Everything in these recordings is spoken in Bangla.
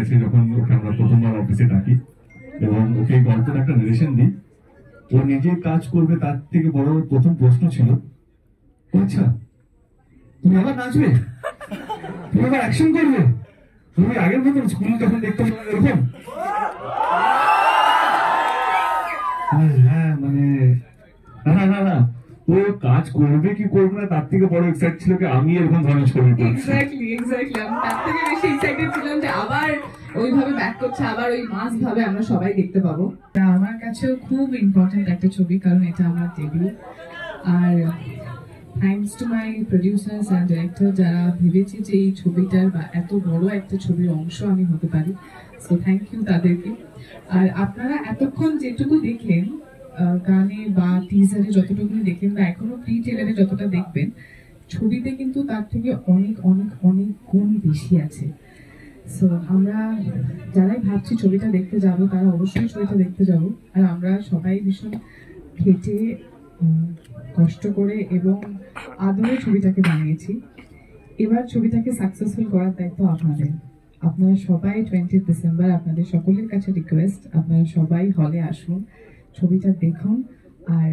আছে যখন ওকে আমরা প্রথমবার অফিসে ডাকি এবং ওকে গল্পের একটা রিলেশন দিই, ও নিজে কাজ করবে তার থেকে বড় প্রথম প্রশ্ন ছিল, আচ্ছা তুমি আবার নাচবে, তুমি আবার অ্যাকশন করবে, তুমি আগের মতন স্কুল যখন দেখতাম এরকম। হ্যাঁ মানে না না না, ও কাজ করবে কি করবে না তার থেকে বড় এক্সাইট ছিল কি আমি এরকম ধরনের ছবি করছি। এক্স্যাক্টলি আমি তার থেকে বেশি এক্সাইটেড ছিলাম যে আবার ওইভাবে ব্যাক করছে, আবার ওই মাস ভাবে আমরা সবাই দেখতে পাবো। আমার কাছেও খুব ইম্পর্টেন্ট একটা ছবি, কারণ এটা আমার ডেবিউ। আর thanks to my producers and director, যারা ভেবেছে যে এই ছবিটার বা এত বড় একটা ছবির অংশ আমি হতে পারি। সো থ্যাংক ইউ তাদেরকে। আর আপনারা এতক্ষণ যেটুকু দেখলেন গানে বা টিজারে, যতটুকু দেখলেন বা এখনো প্রি ট্রেলারে যতটা দেখবেন, ছবিতে কিন্তু তার থেকে অনেক অনেক অনেক গুণ বেশি আছে। সো আমরা যারাই ভাবছি ছবিটা দেখতে যাব, তারা অবশ্যই ছবিটা দেখতে যাব। আর আমরা সবাই ভীষণ খেটে কষ্ট করে এবং আদরে ছবিটাকে বানিয়েছি। এবার ছবিটাকে সাকসেসফুল করার দায়িত্ব আপনাদের। আপনারা সবাই 20 ডিসেম্বর, আপনাদের সকলের কাছে রিকোয়েস্ট, আপনারা সবাই হলে আসুন, ছবিটা দেখুন, আর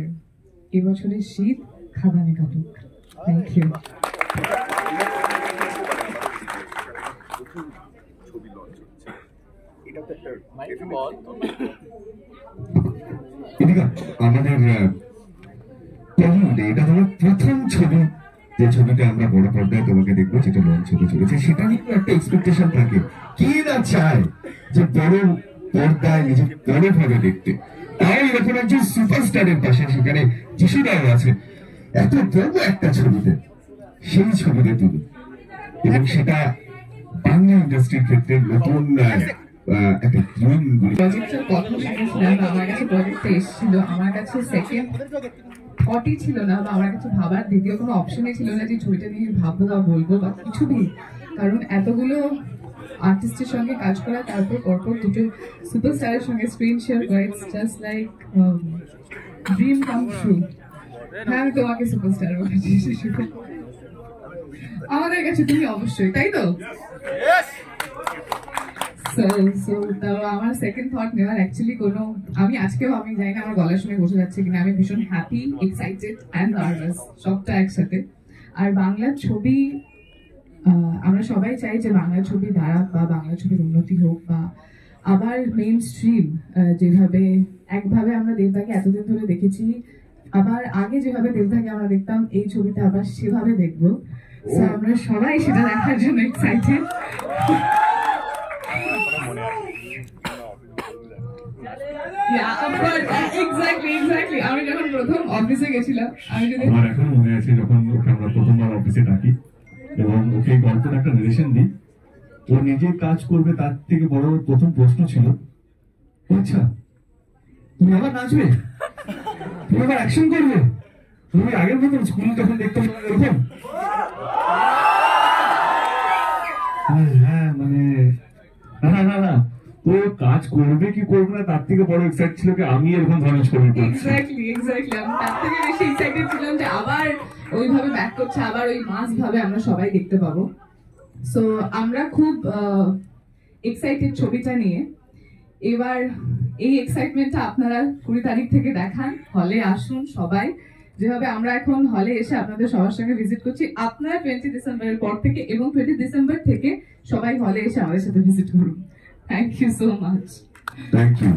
এবছরের শীত খাদানে কাটুক। Thank you. আমাদের এটা তোমার প্রথম ছবি, যে ছবিটা আমরা বড় পর্দায় তোমাকে দেখবো, যেটা লঞ্চ হতে চলেছে, সেটা নিয়ে একটা এক্সপেকটেশন থাকে। কে না চায় যে বড় পর্দায় নিজে বড় ভাবে দেখতে, তাই এরকম একজন সুপারস্টারের পাশে সেখানে যিশুদাও আছে এত বড় একটা ছবিতে, সেই ছবিতে তুমি, এবং সেটা বাংলা ইন্ডাস্ট্রির ক্ষেত্রে নতুন একটা প্রজেক্টের কথা শুনেছিলাম, আমার কাছে প্রজেক্টটা এসেছিল, আমার কাছে সেকেন্ড থটই ছিল না, বা আমার কাছে ভাবার দ্বিতীয় কোনো অপশনই ছিল না যে ছবিটা নিয়ে ভাববো বা বলবো বা কিছু নেই। কারণ এতগুলো আর্টিস্টের সঙ্গে কাজ করা, তারপর পরপর দুটো সুপারস্টারের সঙ্গে স্ক্রিন শেয়ার করা, it's just like dream come true. হ্যাঁ, আমি তোমাকে সুপারস্টার বলেছি, আমাদের কাছে তুমি অবশ্যই, তাই তো? আমার সেকেন্ড থট নেওয়ার অ্যাকচুয়ালি কোনো, আমি আজকেও আমি জানি না আমার গলার শুনে বসে যাচ্ছে কিনা, আমি ভীষণ হ্যাপি, এক্সাইটেড অ্যান্ড নার্ভাস, সবটা একসাথে। আর বাংলার ছবি, আমরা সবাই চাই যে বাংলা ছবি দাঁড়াক বা বাংলা ছবির উন্নতি হোক, বা আবার মেইন স্ট্রিম যেভাবে একভাবে আমরা দেবদাকে এতদিন ধরে দেখেছি, আবার আগে যেভাবে দেবদাকে আমরা দেখতাম, এই ছবিটা আবার সেভাবে দেখবো। আমরা সবাই সেটা দেখার জন্য এক্সাইটেড। আমি যখন প্রথম অফিসে গেছিলাম, আমার এখনো মনে আছে যখন ওকে আমরা প্রথমবার অফিসে ডাকি এবং ওকে গল্পের একটা রিলেশন দিই, ও নিজে কাজ করবে তার থেকে বড় প্রথম প্রশ্ন ছিল, আচ্ছা তুমি আবার নাচবে, তুমি আবার অ্যাকশন করবে, তুমি আগের মতন স্কুল যখন দেখতাম এরকম। হ্যাঁ মানে না না না, ও কাজ করবে কি করবে না তার থেকে বড় এক্সাইট ছিল কি আমি এরকম ধরনের ছবি করছি। এক্স্যাক্টলি আমি তার থেকে বেশি এক্সাইটেড ছিলাম যে আবার ওইভাবে ব্যাক করছে, আবার ওই মাস ভাবে আমরা সবাই দেখতে পাবো। সো আমরা খুব এক্সাইটেড ছবিটা নিয়ে। এবার এই এক্সাইটমেন্টটা আপনারা 20 তারিখ থেকে দেখান, হলে আসুন সবাই, যেভাবে আমরা এখন হলে এসে আপনাদের সবার সঙ্গে ভিজিট করছি। আপনারা 20 ডিসেম্বরের পর থেকে এবং 20 ডিসেম্বর থেকে সবাই হলে এসে আমাদের সাথে ভিজিট করুন। Thank you so much. Thank you.